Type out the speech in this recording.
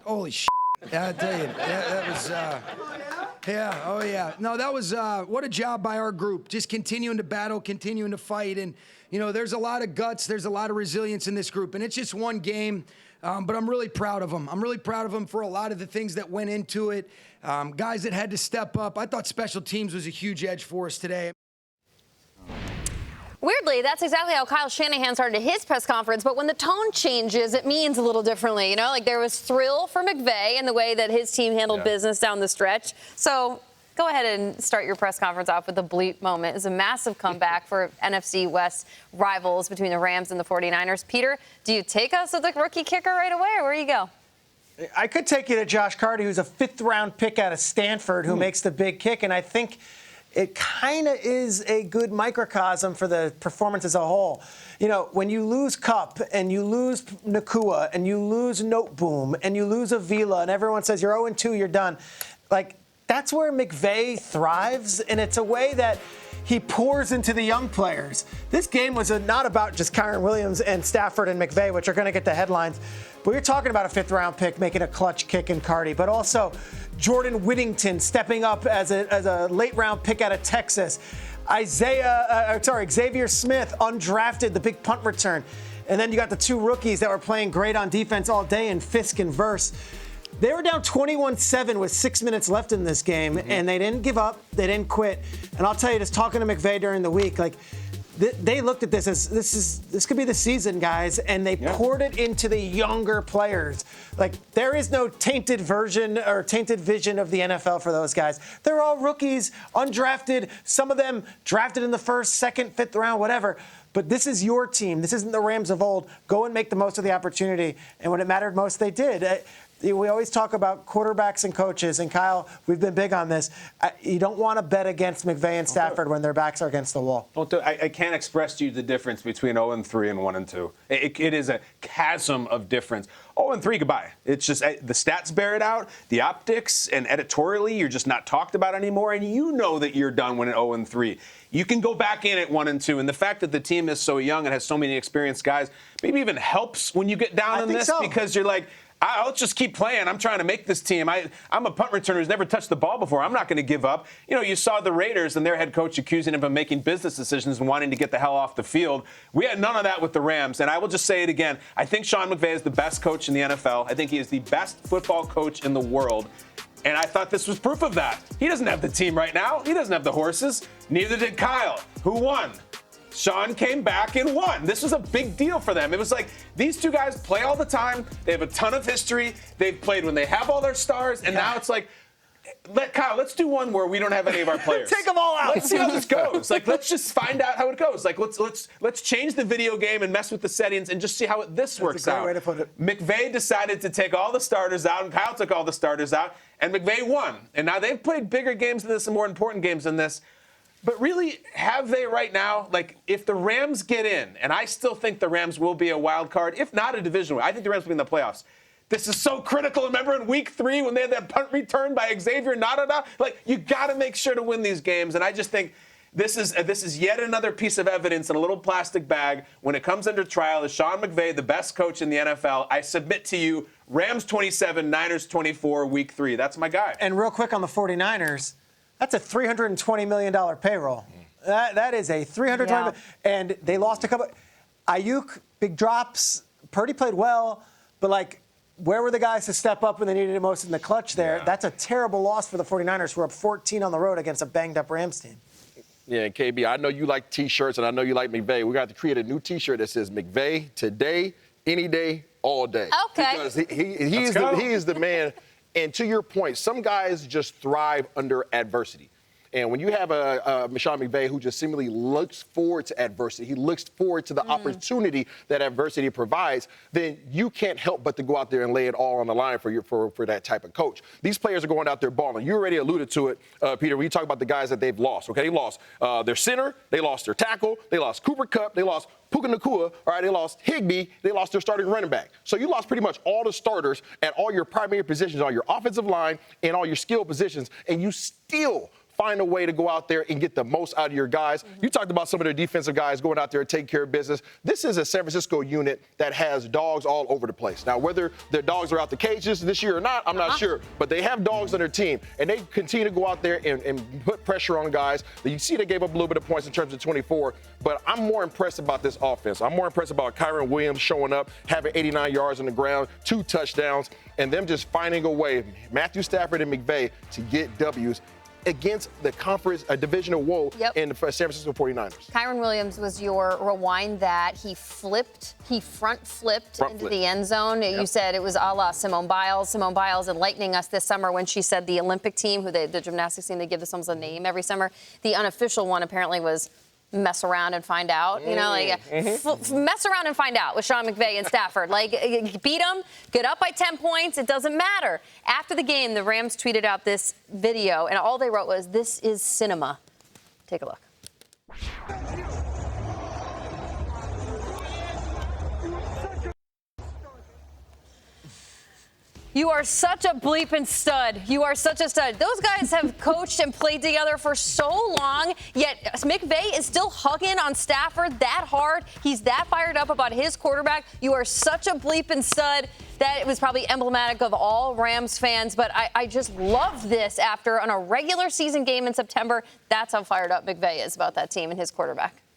Holy shit. Yeah, I tell you, that was, yeah, oh yeah. No, that was, what a job by our group. Just continuing to battle, continuing to fight. And, you know, there's a lot of guts, there's a lot of resilience in this group. And it's just one game, but I'm really proud of them. I'm really proud of them for a lot of the things that went into it. Guys that had to step up. I thought special teams was a huge edge for us today. Weirdly, that's exactly how Kyle Shanahan started his press conference, but when the tone changes, it means a little differently. You know, like there was thrill for McVay in the way that his team handled business down the stretch. So go ahead and start your press conference off with a bleep moment. It's a massive comeback for NFC West rivals between the Rams and the 49ers. Peter, do you take us with the rookie kicker right away, or where do you go? I could take you to Josh Carty, who's a fifth-round pick out of Stanford, who makes the big kick, and I think it kind of is a good microcosm for the performance as a whole. You know, when you lose Kupp and you lose Nakua and you lose Noteboom and you lose Avila and everyone says you're 0-2, you're done, like, that's where McVay thrives, and it's a way that he pours into the young players. This game was not about just Kyren Williams and Stafford and McVay, which are going to get the headlines, but we're talking about a fifth-round pick making a clutch kick in Carty, but also Jordan Whittington stepping up as a late-round pick out of Texas. Xavier Smith, undrafted, the big punt return. And then you got the two rookies that were playing great on defense all day in Fisk and Verse. They were down 21-7 with 6 minutes left in this game, and they didn't give up. They didn't quit. And I'll tell you, just talking to McVay during the week, like, they looked at this as this could be the season, guys, and they poured it into the younger players. Like, there is no tainted version or tainted vision of the NFL for those guys. They're all rookies, undrafted, some of them drafted in the first, second, fifth round, whatever. But this is your team. This isn't the Rams of old. Go and make the most of the opportunity. And when it mattered most, they did. We always talk about quarterbacks and coaches, and Kyle, we've been big on this. You don't want to bet against McVay and Stafford when their backs are against the wall. I can't express to you the difference between 0-3 and 1-2. It is a chasm of difference. 0-3, goodbye. It's just the stats bear it out, the optics, and editorially, you're just not talked about anymore, and you know that you're done when at 0-3. You can go back in at 1-2, and the fact that the team is so young and has so many experienced guys maybe even helps when you get down in this because you're like, I'll just keep playing. I'm trying to make this team. I'm a punt returner who's never touched the ball before. I'm not going to give up. You know, you saw the Raiders and their head coach accusing him of making business decisions and wanting to get the hell off the field. We had none of that with the Rams. And I will just say it again. I think Sean McVay is the best coach in the NFL. I think he is the best football coach in the world. And I thought this was proof of that. He doesn't have the team right now. He doesn't have the horses. Neither did Kyle, who won. Sean came back and won. This was a big deal for them. It was like these two guys play all the time. They have a ton of history. They've played when they have all their stars. And now it's like, Kyle, let's do one where we don't have any of our players. Take them all out. Let's see how this goes. Like, let's just find out how it goes. Like, let's change the video game and mess with the settings and just see how this works out. That's a great way to put it. McVay decided to take all the starters out, and Kyle took all the starters out, and McVay won. And now they've played bigger games than this and more important games than this. But really, have they right now? Like, if the Rams get in, and I still think the Rams will be a wild card, if not a division win, I think the Rams will be in the playoffs. This is so critical. Remember in week 3 when they had that punt return by Xavier Nadada? Like, you got to make sure to win these games. And I just think this is yet another piece of evidence in a little plastic bag. When it comes under trial, is Sean McVay the best coach in the NFL? I submit to you, Rams 27, Niners 24, week 3. That's my guy. And real quick on the 49ers, that's a $320 million payroll. That is a $320 million. And they lost a couple. Ayuk, big drops. Purdy played well. But, like, where were the guys to step up when they needed it most in the clutch there? That's a terrible loss for the 49ers, who are up 14 on the road against a banged-up Rams team. Yeah, and KB, I know you like T-shirts, and I know you like McVay. We got to create a new T-shirt that says McVay today, any day, all day. Okay. Because he is the man. And to your point, some guys just thrive under adversity. And when you have a Sean McVay who just seemingly looks forward to adversity, he looks forward to the opportunity that adversity provides, then you can't help but to go out there and lay it all on the line for that type of coach. These players are going out there balling. You already alluded to it, Peter, when you talk about the guys that they've lost. Okay, they lost their center, they lost their tackle, they lost Cooper Kupp, they lost Puka Nacua, all right, they lost Higbee, they lost their starting running back. So you lost pretty much all the starters at all your primary positions on your offensive line and all your skill positions, and you still find a way to go out there and get the most out of your guys. You talked about some of their defensive guys going out there and taking care of business. This is a San Francisco unit that has dogs all over the place. Now, whether their dogs are out the cages this year or not, I'm not sure. But they have dogs on their team, and they continue to go out there and put pressure on guys. You see they gave up a little bit of points in terms of 24, but I'm more impressed about this offense. I'm more impressed about Kyron Williams showing up, having 89 yards on the ground, 2 touchdowns, and them just finding a way, Matthew Stafford and McVay, to get W's against the conference, a divisional woe in the San Francisco 49ers. Kyron Williams was your rewind that he front flipped into the end zone. Yep. You said it was a la Simone Biles. Simone Biles enlightening us this summer when she said the Olympic team, the gymnastics team, they give themselves a name every summer. The unofficial one apparently was mess around and find out, mess around and find out with Sean McVay and Stafford. Beat them, get up by 10 points, it doesn't matter. After the game, the Rams tweeted out this video, and all they wrote was, "This is cinema." Take a look. You are such a bleeping stud. You are such a stud. Those guys have coached and played together for so long, yet McVay is still hugging on Stafford that hard. He's that fired up about his quarterback. You are such a bleeping stud. That was probably emblematic of all Rams fans, but I just love this after on a regular season game in September. That's how fired up McVay is about that team and his quarterback.